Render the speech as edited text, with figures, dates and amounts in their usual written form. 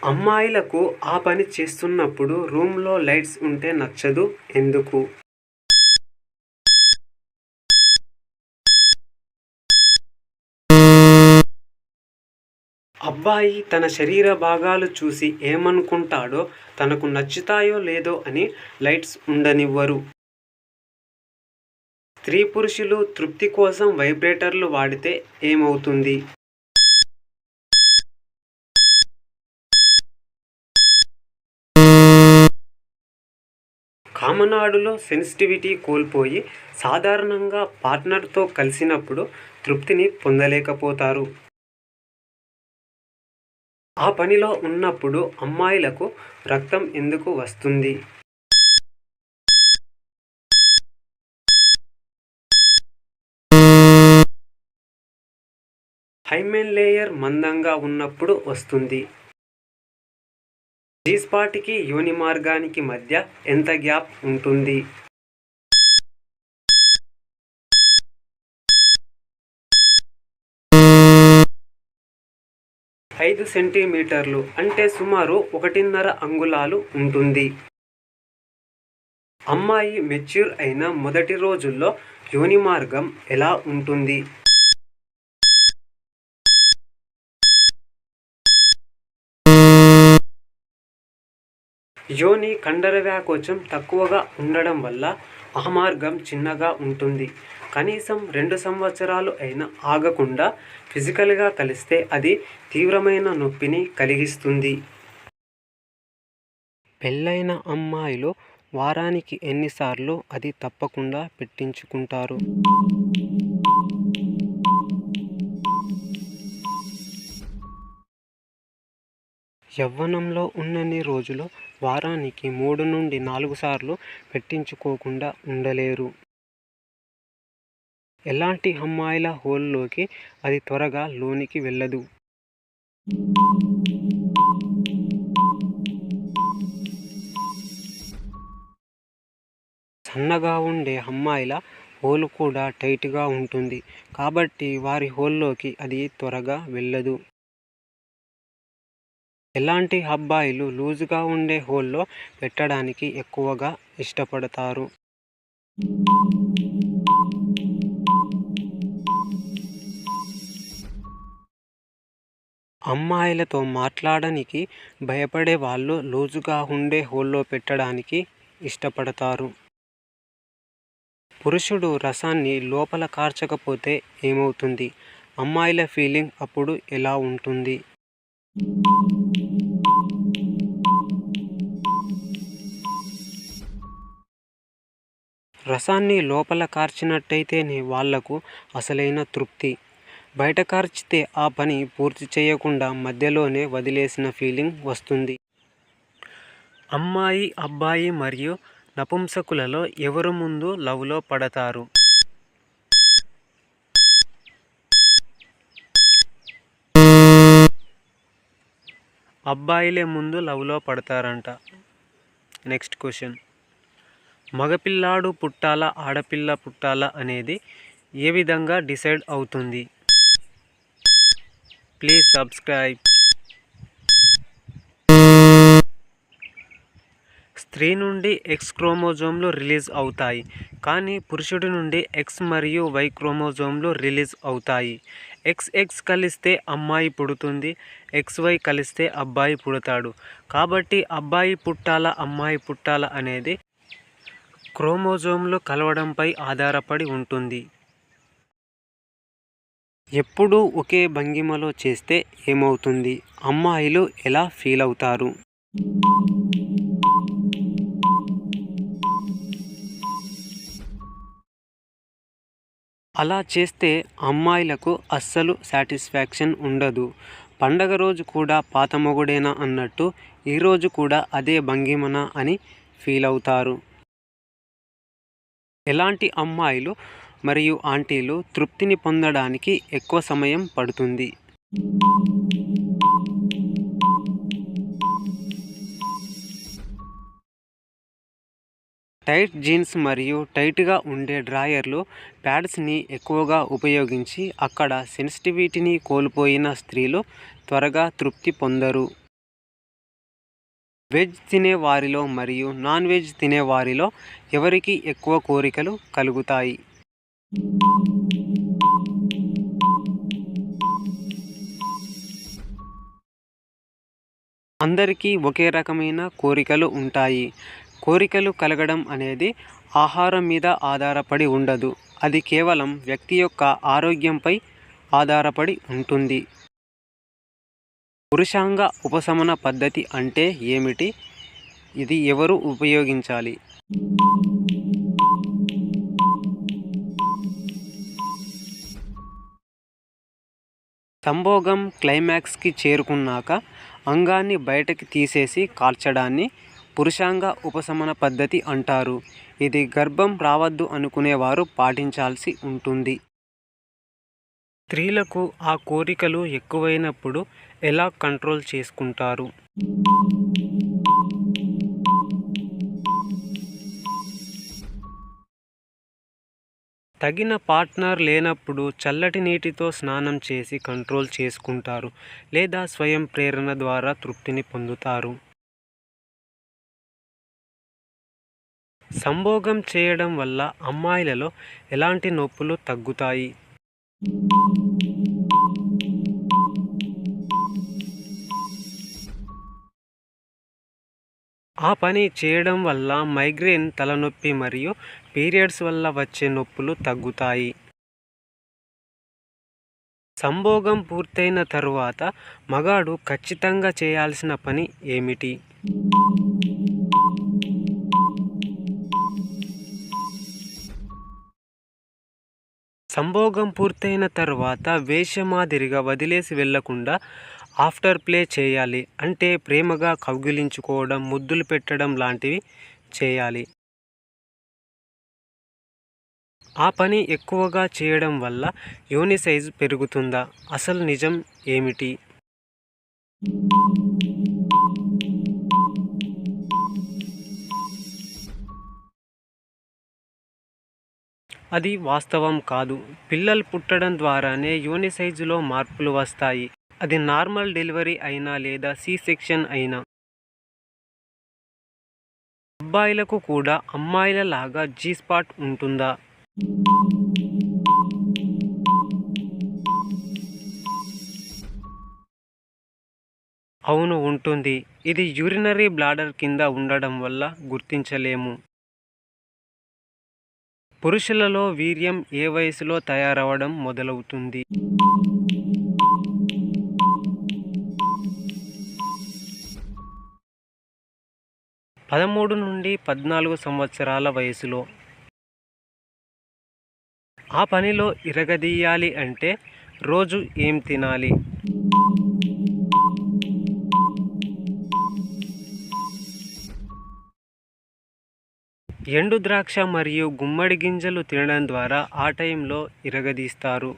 అమ్మాయిలకు ఆ పని చేస్తున్నప్పుడు రూమ్‌లో లైట్స్ ఉంటే నచ్చదు. ఎందుకు? అబ్బాయి తన శరీర భాగాలు చూసి ఏమనుకుంటాడో, తనకు నచ్చుతాయో లేదో అని లైట్స్ ఉండనివ్వరు. స్త్రీ పురుషులు తృప్తి కోసం వైబ్రేటర్లు వాడితే ఏమవుతుంది? కామనాడులో సెన్సిటివిటీ కోల్పోయి సాధారణంగా పార్ట్నర్‌తో కలిసినప్పుడు తృప్తిని పొందలేకపోతారు. ఆ పనిలో ఉన్నప్పుడు అమ్మాయిలకు రక్తం ఎందుకు వస్తుంది? హైమెన్ లేయర్ మందంగా ఉన్నప్పుడు వస్తుంది. జీ స్పాట్‌కి యోని మార్గానికి మధ్య ఎంత గ్యాప్ ఉంటుంది? 5 సెంటీమీటర్లు అంటే సుమారు 1.5 అంగుళాలు ఉంటుంది. అమ్మాయి మెచ్యూర్ అయిన మొదటి రోజుల్లో యోని మార్గం ఎలా ఉంటుంది? యోని కండర వ్యాకోచం తక్కువగా ఉండడం వల్ల ఆ మార్గం చిన్నగా ఉంటుంది. కనీసం 2 సంవత్సరాలు అయినా ఆగకుండా ఫిజికల్‌గా కలిస్తే అది తీవ్రమైన నొప్పిని కలిగిస్తుంది. పెళ్లైన అమ్మాయిలు వారానికి ఎన్నిసార్లు అది తప్పకుండా పెట్టించుకుంటారు? యవ్వనంలో ఉన్నన్ని రోజులు వారానికి 3-4 సార్లు పెట్టించుకోకుండా ఉండలేరు. ఎలాంటి అమ్మాయిల హోల్లోకి అది త్వరగా లోనికి వెళ్ళదు? సన్నగా ఉండే అమ్మాయిల హోల్ కూడా టైట్‌గా ఉంటుంది. కాబట్టి వారి హోల్లోకి అది త్వరగా వెళ్ళదు. ఎలాంటి అబ్బాయిలు లూజుగా ఉండే హోల్‌లో పెట్టడానికి ఎక్కువగా ఇష్టపడతారు? అమ్మాయిలతో మాట్లాడనికి భయపడే వాళ్ళు లూజుగా ఉండే హోల్‌లో పెట్టడానికి ఇష్టపడతారు. పురుషుడు రసాన్ని లోపల కార్చకపోతే ఏమవుతుంది? అమ్మాయిల ఫీలింగ్ అప్పుడు ఎలా ఉంటుంది? రసాన్ని లోపల కార్చినట్టయితేనే వాళ్లకు అసలైన తృప్తి. బయట కార్చితే ఆ పని పూర్తి చేయకుండా మధ్యలోనే వదిలేసిన ఫీలింగ్ వస్తుంది. అమ్మాయి, అబ్బాయి మరియు నపుంసకులలో ఎవరు ముందు లవ్‌లో పడతారు? అబ్బాయిలే ముందు లవ్‌లో పడతారంట. Next question. మగపిల్లాడు పుట్టాలా, ఆడపిల్ల పుట్టాలా అనేది ఏ విధంగా డిసైడ్ అవుతుంది? Please subscribe. స్త్రీ నుండి ఎక్స్ క్రోమోజోమ్లు రిలీజ్ అవుతాయి, కానీ పురుషుడి నుండి ఎక్స్ మరియు వై క్రోమోజోమ్లు రిలీజ్ అవుతాయి. XX కలిస్తే అమ్మాయి పుడుతుంది, XY కలిస్తే అబ్బాయి పుడతాడు. కాబట్టి అబ్బాయి పుట్టాలా, అమ్మాయి పుట్టాలా అనేది క్రోమోజోమ్లు కలవడంపై ఆధారపడి ఉంటుంది. ఎప్పుడూ ఒకే భంగిమలో చేస్తే ఏమవుతుంది? అమ్మాయిలు ఎలా ఫీల్ అవుతారు? అలా చేస్తే అమ్మాయిలకు అస్సలు సాటిస్ఫాక్షన్ ఉండదు. పండగ రోజు కూడా పాత మొగుడేనా అన్నట్టు ఈరోజు కూడా అదే భంగిమనా అని ఫీల్ అవుతారు. ఎలాంటి అమ్మాయిలు మరియు ఆంటీలు తృప్తిని పొందడానికి ఎక్కువ సమయం పడుతుంది? టైట్ జీన్స్ మరియు టైట్‌గా ఉండే డ్రాయర్లు, ప్యాడ్స్‌ని ఎక్కువగా ఉపయోగించి అక్కడ సెన్సిటివిటీని కోల్పోయిన స్త్రీలు త్వరగా తృప్తి పొందరు. వెజ్ తినే వారిలో మరియు నాన్ వెజ్ తినే వారిలో ఎవరికి ఎక్కువ కోరికలు కలుగుతాయి? అందరికీ ఒకే రకమైన కోరికలు ఉంటాయి. కోరికలు కలగడం అనేది ఆహారం మీద ఆధారపడి ఉండదు. అది కేవలం వ్యక్తి యొక్క ఆరోగ్యంపై ఆధారపడి ఉంటుంది. పురుషాంగ ఉపశమన పద్ధతి అంటే ఏమిటి? ఇది ఎవరు ఉపయోగించాలి? సంభోగం క్లైమాక్స్కి చేరుకున్నాక అంగాన్ని బయటకి తీసేసి కాల్చడాన్ని పురుషాంగ ఉపశమన పద్ధతి అంటారు. ఇది గర్భం రావద్దు అనుకునేవారు పాటించాల్సి ఉంటుంది. స్త్రీలకు ఆ కోరికలు ఎక్కువైనప్పుడు ఎలా కంట్రోల్ చేసుకుంటారు? తగిన పార్ట్నర్ లేనప్పుడు చల్లటి నీటితో స్నానం చేసి కంట్రోల్ చేసుకుంటారు లేదా స్వయం ప్రేరణ ద్వారా తృప్తిని పొందుతారు. సంభోగం చేయడం వల్ల అమ్మాయిలలో ఎలాంటి నొప్పులు తగ్గుతాయి? ఆ పని చేయడం వల్ల మైగ్రేన్, తలనొప్పి మరియు పీరియడ్స్ వల్ల వచ్చే నొప్పులు తగ్గుతాయి. సంభోగం పూర్తయిన తరువాత మగాడు ఖచ్చితంగా చేయాల్సిన పని ఏమిటి? సంభోగం పూర్తయిన తర్వాత వేశ్య మాదిరిగా వదిలేసి వెళ్లకుండా ఆఫ్టర్ ప్లే చేయాలి. అంటే ప్రేమగా కౌగిలించుకోవడం, ముద్దులు పెట్టడం లాంటివి చేయాలి. ఆ పని ఎక్కువగా చేయడం వల్ల యోని సైజు పెరుగుతుందా? అసలు నిజం ఏమిటి? అది వాస్తవం కాదు. పిల్లలు పుట్టడం ద్వారానే యోని సైజులో మార్పులు వస్తాయి. అది నార్మల్ డెలివరీ అయినా లేదా సి సెక్షన్ అయినా. అబ్బాయిలకు కూడా అమ్మాయిల లాగా జీ స్పాట్ ఉంటుందా? అవును, ఉంటుంది. ఇది యూరినరీ బ్లాడర్ కింద ఉండడం వల్ల గుర్తించలేము. పురుషులలో వీర్యం ఏ వయసులో తయారవడం మొదలవుతుంది? 13 నుండి 14 సంవత్సరాల వయసులో. ఆ పనిలో ఇరగదీయాలి అంటే రోజు ఏం తినాలి? ఎండు ద్రాక్ష మరియు గుమ్మడి గింజలు తినడం ద్వారా ఆ టైంలో ఇరగదీస్తారు.